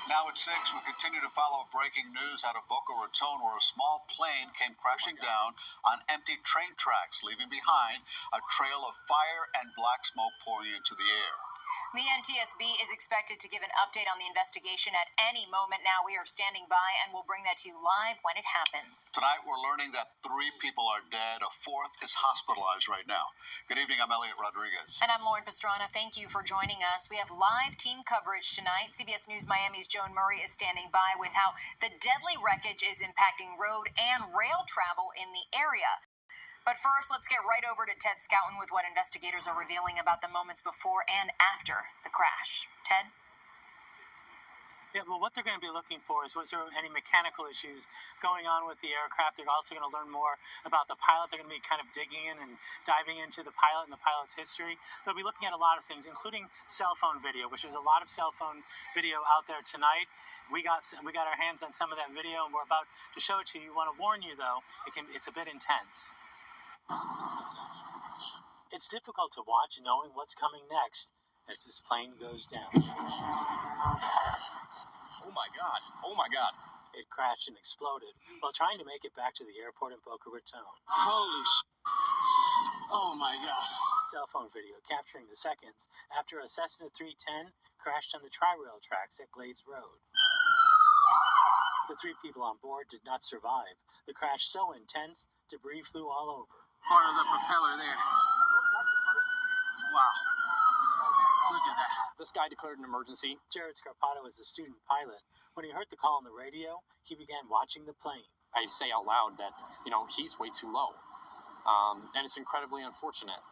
Now at 6, we continue to follow breaking news out of Boca Raton, where a small plane came crashing down on empty train tracks, leaving behind a trail of fire and black smoke pouring into the air. The NTSB is expected to give an update on the investigation at any moment now. We are standing by and we'll bring that to you live when it happens. Tonight, we're learning that 3 people are dead. A 4th is hospitalized right now. Good evening. I'm Elliot Rodriguez. And I'm Lauren Pastrana. Thank you for joining us. We have live team coverage tonight. CBS News Miami's Joan Murray is standing by with how the deadly wreckage is impacting road and rail travel in the area. But first, let's get right over to Ted Scouten with what investigators are revealing about the moments before and after the crash. Ted? Yeah, well, what they're going to be looking for is was there any mechanical issues going on with the aircraft. They're also going to learn more about the pilot. They're going to be kind of digging in and diving into the pilot and the pilot's history. They'll be looking at a lot of things, including cell phone video, which there's a lot of cell phone video out there tonight. We got our hands on some of that video, and we're about to show it to you. We want to warn you, though, it's a bit intense. It's difficult to watch knowing what's coming next as this plane goes down. Oh my God. Oh my God. It crashed and exploded while trying to make it back to the airport in Boca Raton. Holy Oh my God. Cell phone video capturing the seconds after a Cessna 310 crashed on the Tri-Rail tracks at Glades Road. The 3 people on board did not survive. The crash so intense, debris flew all over. Part of the propeller there. Wow. Look at that. This guy declared an emergency. Jared Scarpato is a student pilot. When he heard the call on the radio, he began watching the plane. I say out loud that, he's way too low. And it's incredibly unfortunate.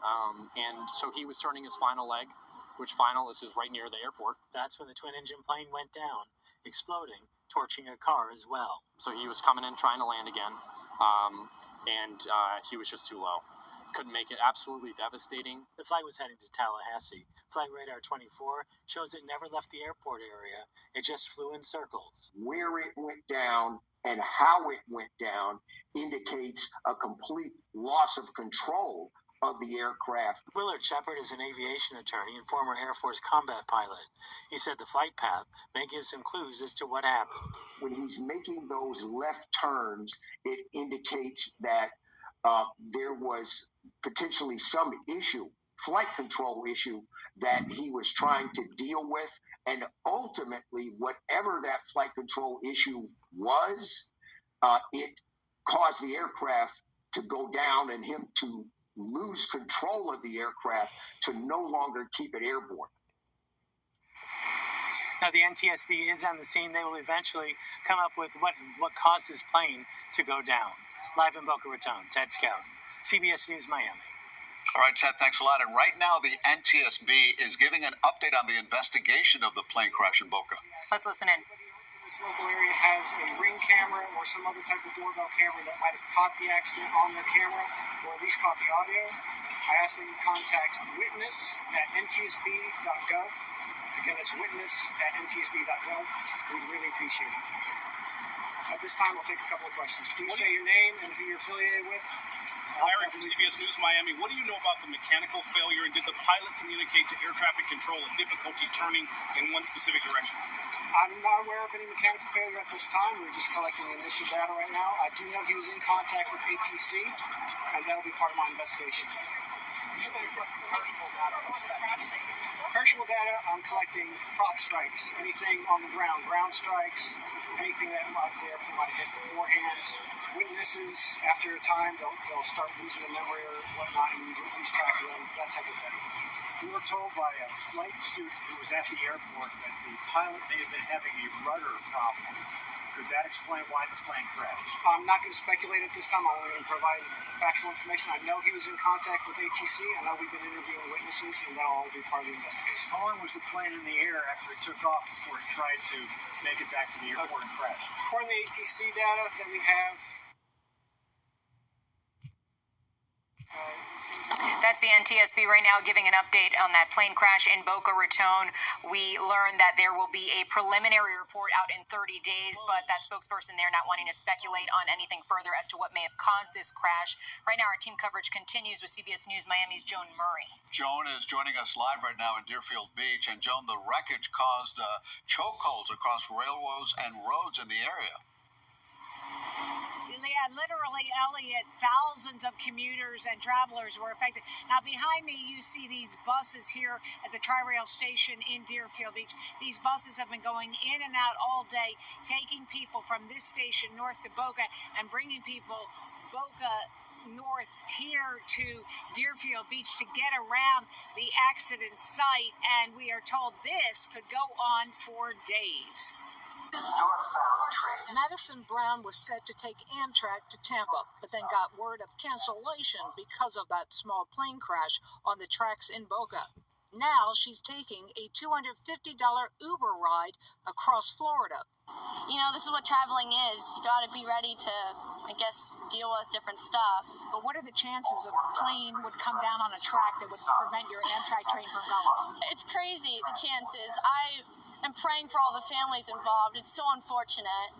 And so he was turning his final leg, which final is right near the airport. That's when the twin-engine plane went down, exploding, torching a car as well. So he was coming in trying to land again, and he was just too low. Couldn't make it. Absolutely devastating. The flight was heading to Tallahassee. Flight Radar 24 shows it never left the airport area. It just flew in circles. Where it went down and how it went down indicates a complete loss of control of the aircraft. Willard Shepard is an aviation attorney and former Air Force combat pilot. He said the flight path may give some clues as to what happened. When he's making those left turns, it indicates that there was potentially some issue, flight control issue, that he was trying to deal with. And ultimately, whatever that flight control issue was, it caused the aircraft to go down and him to lose control of the aircraft to no longer keep it airborne. Now, the NTSB is on the scene. They will eventually come up with what caused his plane to go down. Live in Boca Raton, Ted Scouten, CBS News Miami. All right, Ted, thanks a lot. And right now, the NTSB is giving an update on the investigation of the plane crash in Boca. Let's listen in. This local area has a Ring camera or some other type of doorbell camera that might have caught the accident on their camera, or at least caught the audio. I ask that you contact witness@ntsb.gov. Again, that's witness@ntsb.gov. We'd really appreciate it. At this time, we'll take a couple of questions. Please say your name and who you're affiliated with. Larry from CBS News Miami. What do you know about the mechanical failure, and did the pilot communicate to air traffic control a difficulty turning in one specific direction? I'm not aware of any mechanical failure at this time. We're just collecting initial data right now. I do know he was in contact with ATC, and that'll be part of my investigation. Perishable data, I'm collecting prop strikes, anything on the ground, ground strikes, anything that the airplane might have hit beforehand. Witnesses, after a time, they'll start losing the memory or whatnot, and you lose track of them, that type of thing. We were told by a flight student who was at the airport that the pilot may have been having a rudder problem. Could that explain why the plane crashed? I'm not going to speculate at this time. I'm only going to provide factual information. I know he was in contact with ATC. I know we've been interviewing witnesses, and that'll all be part of the investigation. How long was the plane in the air after it took off before it tried to make it back to the airport and crash? According to the ATC data that we have, That's the NTSB right now giving an update on that plane crash in Boca Raton. We learned that there will be a preliminary report out in 30 days, but that spokesperson there not wanting to speculate on anything further as to what may have caused this crash. Right now, our team coverage continues with CBS News Miami's Joan Murray. Joan is joining us live right now in Deerfield Beach. And Joan, the wreckage caused chokeholds across railroads and roads in the area. Yeah, literally, Elliot, thousands of commuters and travelers were affected. Now, behind me, you see these buses here at the Tri-Rail station in Deerfield Beach. These buses have been going in and out all day, taking people from this station north to Boca and bringing people Boca north here to Deerfield Beach to get around the accident site. And we are told this could go on for days. Madison Brown was set to take Amtrak to Tampa, but then got word of cancellation because of that small plane crash on the tracks in Boca. Now she's taking a $250 Uber ride across Florida. You know, this is what traveling is. You got to be ready to, I guess, deal with different stuff. But what are the chances a plane would come down on a track that would prevent your Amtrak train from going? It's crazy, the chances. I am praying for all the families involved. It's so unfortunate.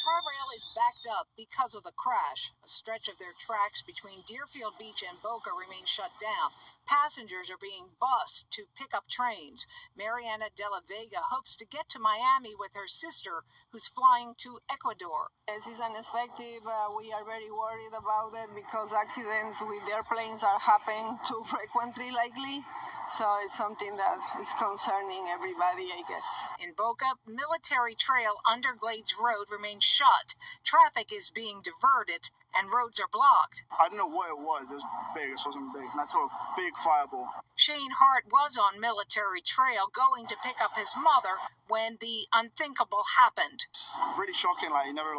Tri-Rail is backed up because of the crash. A stretch of their tracks between Deerfield Beach and Boca remains shut down. Passengers are being bused to pick up trains. Mariana de la Vega hopes to get to Miami with her sister, who's flying to Ecuador. This is unexpected. We are very worried about it because accidents with airplanes are happening too frequently lately. So it's something that is concerning everybody, I guess. In Boca, Military Trail under Glades Road remains shut. Traffic is being diverted and roads are blocked. I don't know what it was. It was big. It wasn't big. Not so big fireball. Shane Hart was on Military Trail going to pick up his mother when the unthinkable happened. It's really shocking. Like, you never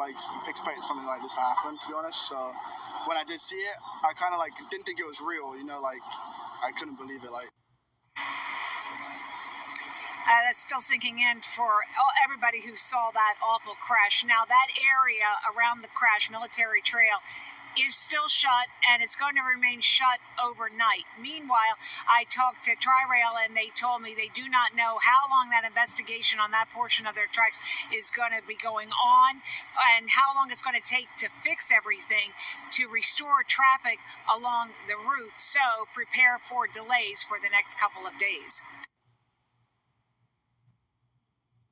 expected something like this to happen, to be honest. So when I did see it, I kind of didn't think it was real. You know, I couldn't believe it. That's still sinking in for everybody who saw that awful crash. Now, that area around the crash, Military Trail, is still shut, and it's going to remain shut overnight. Meanwhile, I talked to Tri-Rail, and they told me they do not know how long that investigation on that portion of their tracks is going to be going on and how long it's going to take to fix everything to restore traffic along the route. So prepare for delays for the next couple of days.